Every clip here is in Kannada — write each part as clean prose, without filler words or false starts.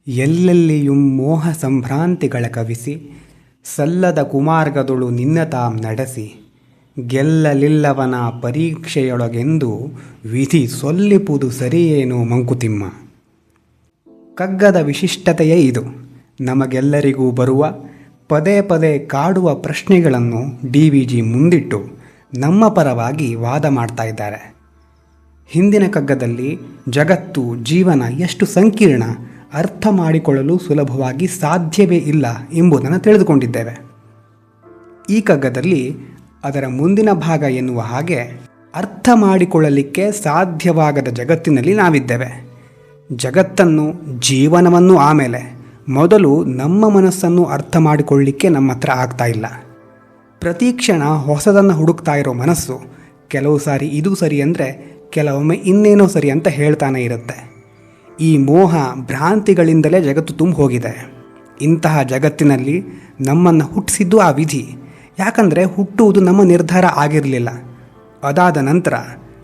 ಎಲ್ಲೆಲ್ಲಿಯೂ ಮೋಹ ಸಂಭ್ರಾಂತಿಗಳ ಕವಿಸಿ ಸಲ್ಲದ ಕುಮಾರ್ಗದೊಳು ನಿನ್ನ ತಾಂ ನಡೆಸಿ ಗೆಲ್ಲಲಿಲ್ಲವನ ಪರೀಕ್ಷೆಯೊಳಗೆಂದು ವಿಧಿ ಸೊಲ್ಲಿಪುದು ಸರಿಯೇನು ಮಂಕುತಿಮ್ಮ. ಕಗ್ಗದ ವಿಶಿಷ್ಟತೆಯೇ ಇದು. ನಮಗೆಲ್ಲರಿಗೂ ಬರುವ ಪದೇ ಪದೇ ಕಾಡುವ ಪ್ರಶ್ನೆಗಳನ್ನು DVG ಮುಂದಿಟ್ಟು ನಮ್ಮ ಪರವಾಗಿ ವಾದ ಮಾಡ್ತಾ ಇದ್ದಾರೆ. ಹಿಂದಿನ ಕಗ್ಗದಲ್ಲಿ ಜಗತ್ತು, ಜೀವನ ಎಷ್ಟು ಸಂಕೀರ್ಣ, ಅರ್ಥ ಮಾಡಿಕೊಳ್ಳಲು ಸುಲಭವಾಗಿ ಸಾಧ್ಯವೇ ಇಲ್ಲ ಎಂಬುದನ್ನು ತಿಳಿದುಕೊಂಡಿದ್ದೇವೆ. ಈ ಕಗ್ಗದಲ್ಲಿ ಅದರ ಮುಂದಿನ ಭಾಗ ಎನ್ನುವ ಹಾಗೆ ಅರ್ಥ ಮಾಡಿಕೊಳ್ಳಲಿಕ್ಕೆ ಸಾಧ್ಯವಾಗದ ಜಗತ್ತಿನಲ್ಲಿ ನಾವಿದ್ದೇವೆ. ಜಗತ್ತನ್ನು, ಜೀವನವನ್ನು ಆಮೇಲೆ ಮೊದಲು ನಮ್ಮ ಮನಸ್ಸನ್ನು ಅರ್ಥ ಮಾಡಿಕೊಳ್ಳಲಿಕ್ಕೆ ನಮ್ಮ ಹತ್ರ ಆಗ್ತಾ ಇಲ್ಲ. ಪ್ರತಿ ಕ್ಷಣ ಹೊಸದನ್ನು ಹುಡುಕ್ತಾ ಇರೋ ಮನಸ್ಸು ಕೆಲವು ಸಾರಿ ಇದು ಸರಿ ಅಂದರೆ ಕೆಲವೊಮ್ಮೆ ಇನ್ನೇನೋ ಸರಿ ಅಂತ ಹೇಳ್ತಾನೆ ಇರುತ್ತೆ. ಈ ಮೋಹ ಭ್ರಾಂತಿಗಳಿಂದಲೇ ಜಗತ್ತು ತುಂಬ ಹೋಗಿದೆ. ಇಂತಹ ಜಗತ್ತಿನಲ್ಲಿ ನಮ್ಮನ್ನು ಹುಟ್ಟಿಸಿದ್ದು ಆ ವಿಧಿ. ಯಾಕಂದರೆ ಹುಟ್ಟುವುದು ನಮ್ಮ ನಿರ್ಧಾರ ಆಗಿರಲಿಲ್ಲ. ಅದಾದ ನಂತರ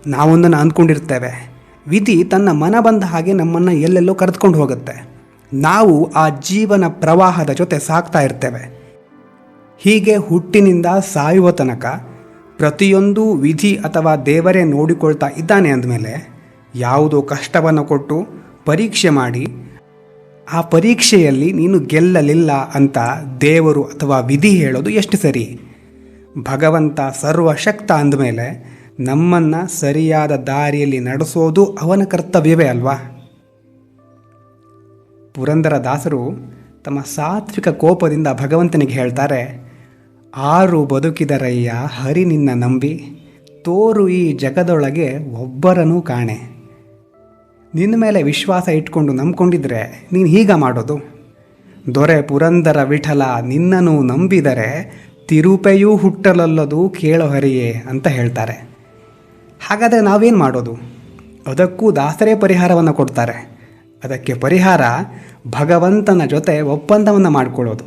ನಾವೊಂದನ್ನು ಅಂದ್ಕೊಂಡಿರ್ತೇವೆ. ವಿಧಿ ತನ್ನ ಮನ ಬಂದ ಹಾಗೆ ನಮ್ಮನ್ನು ಎಲ್ಲೆಲ್ಲೋ ಕರೆದುಕೊಂಡು ಹೋಗುತ್ತೆ. ನಾವು ಆ ಜೀವನ ಪ್ರವಾಹದ ಜೊತೆ ಸಾಗ್ತಾ ಇರ್ತೇವೆ. ಹೀಗೆ ಹುಟ್ಟಿನಿಂದ ಸಾಯುವ ತನಕ ಪ್ರತಿಯೊಂದು ವಿಧಿ ಅಥವಾ ದೇವರೇ ನೋಡಿಕೊಳ್ತಾ ಇದ್ದಾನೆ ಅಂದಮೇಲೆ ಯಾವುದೋ ಕಷ್ಟವನ್ನು ಕೊಟ್ಟು ಪರೀಕ್ಷೆ ಮಾಡಿ ಆ ಪರೀಕ್ಷೆಯಲ್ಲಿ ನೀನು ಗೆಲ್ಲಲಿಲ್ಲ ಅಂತ ದೇವರು ಅಥವಾ ವಿಧಿ ಹೇಳೋದು ಎಷ್ಟು ಸರಿ? ಭಗವಂತ ಸರ್ವಶಕ್ತ ಅಂದಮೇಲೆ ನಮ್ಮನ್ನು ಸರಿಯಾದ ದಾರಿಯಲ್ಲಿ ನಡೆಸೋದು ಅವನ ಕರ್ತವ್ಯವೇ ಅಲ್ವಾ? ಪುರಂದರದಾಸರು ತಮ್ಮ ಸಾತ್ವಿಕ ಕೋಪದಿಂದ ಭಗವಂತನಿಗೆ ಹೇಳ್ತಾರೆ, ಆರು ಬದುಕಿದರಯ್ಯ ಹರಿ ನಿನ್ನ ನಂಬಿ, ತೋರು ಈ ಜಗದೊಳಗೆ ಒಬ್ಬರನೂ ಕಾಣೆ. ನಿನ್ನ ಮೇಲೆ ವಿಶ್ವಾಸ ಇಟ್ಕೊಂಡು ನಂಬ್ಕೊಂಡಿದ್ರೆ ನೀನು ಹೀಗ ಮಾಡೋದು? ದೊರೆ ಪುರಂದರ ವಿಠಲ ನಿನ್ನನ್ನು ನಂಬಿದರೆ ತಿರುಪೆಯೂ ಹುಟ್ಟಲಲ್ಲದು ಕೇಳೋ ಹರಿಯೇ ಅಂತ ಹೇಳ್ತಾರೆ. ಹಾಗಾದರೆ ನಾವೇನು ಮಾಡೋದು? ಅದಕ್ಕೂ ದಾಸರೇ ಪರಿಹಾರವನ್ನು ಕೊಡ್ತಾರೆ. ಅದಕ್ಕೆ ಪರಿಹಾರ ಭಗವಂತನ ಜೊತೆ ಒಪ್ಪಂದವನ್ನು ಮಾಡಿಕೊಳ್ಳೋದು.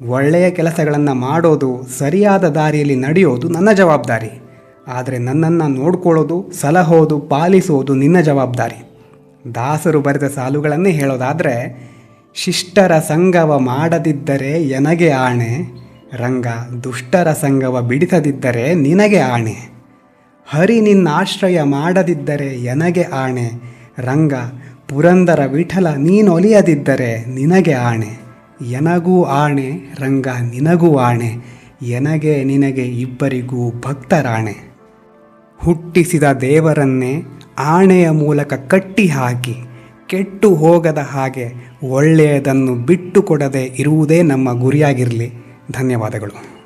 ಒಳ್ಳೆಯ ಕೆಲಸಗಳನ್ನು ಮಾಡೋದು, ಸರಿಯಾದ ದಾರಿಯಲ್ಲಿ ನಡೆಯೋದು ನನ್ನ ಜವಾಬ್ದಾರಿ. ಆದರೆ ನನ್ನನ್ನು ನೋಡ್ಕೊಳ್ಳೋದು, ಸಲಹೋದು, ಪಾಲಿಸೋದು ನಿನ್ನ ಜವಾಬ್ದಾರಿ. ದಾಸರು ಬರೆದ ಸಾಲುಗಳನ್ನೇ ಹೇಳೋದಾದರೆ, ಶಿಷ್ಟರ ಸಂಗವ ಮಾಡದಿದ್ದರೆ ಎನಗೆ ಆಣೆ, ರಂಗ ದುಷ್ಟರ ಸಂಗವ ಬಿಡಿಸದಿದ್ದರೆ ನಿನಗೆ ಆಣೆ. ಹರಿ ನಿನ್ನ ಆಶ್ರಯ ಮಾಡದಿದ್ದರೆ ಎನಗೆ ಆಣೆ, ರಂಗ ಪುರಂದರ ವಿಠಲ ನೀನೊಲಿಯದಿದ್ದರೆ ನಿನಗೆ ಆಣೆ. ಎನಗೂ ಆಣೆ ರಂಗ ನಿನಗೂ ಆಣೆ, ಎನಗೆ ನಿನಗೆ ಇಬ್ಬರಿಗೂ ಭಕ್ತರಾಣೆ. ಹುಟ್ಟಿಸಿದ ದೇವರನ್ನೇ ಆಣೆಯ ಮೂಲಕ ಕಟ್ಟಿ ಹಾಕಿ ಕೆಟ್ಟು ಹೋಗದ ಹಾಗೆ ಒಳ್ಳೆಯದನ್ನು ಬಿಟ್ಟು ಕೊಡದೆ ಇರುವುದೇ ನಮ್ಮ ಗುರಿಯಾಗಿರಲಿ. ಧನ್ಯವಾದಗಳು.